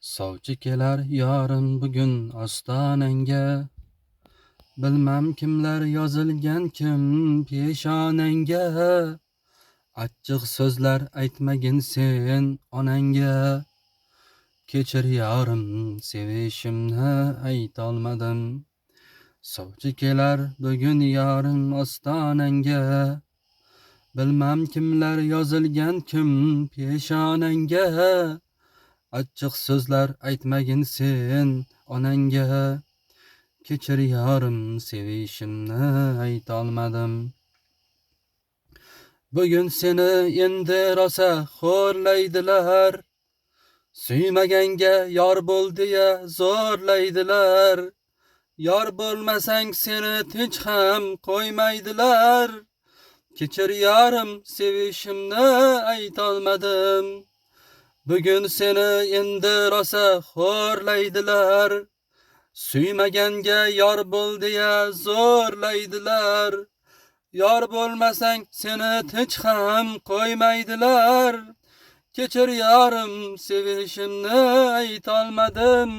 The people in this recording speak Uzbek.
Sovchi kelar yorim bugun ostonangga. Bilmam kimlar yozilgan kim peshonangga. Achchiq so'zlar aytmagin sen onangga. Kechir yorim sevishimni aytolmadim. Sovchi kelar bugun yorim ostonangga. Bilmam kimlar yozilgan kim peshonangga. Achchiq so'zlar aytmagin sen onangga. Kechir yorim sevishimni aytolmadim. Bugun seni endi rosa xo'rlaydilar. Suymaganga yor bo'l deya zo'rlaydilar. Yor bo'lmasang seni tinch ham qo'ymaydilar. Kechir yorim sevishimni aytolmadim. Bugun seni endi rosa xo'rlaydilar. Suymaganga yor bo'l deya zo'rlaydilar. Yor bo'lmasang seni tinch ham qo'ymaydilar. Kechir yorim sevishimni aytolmadim.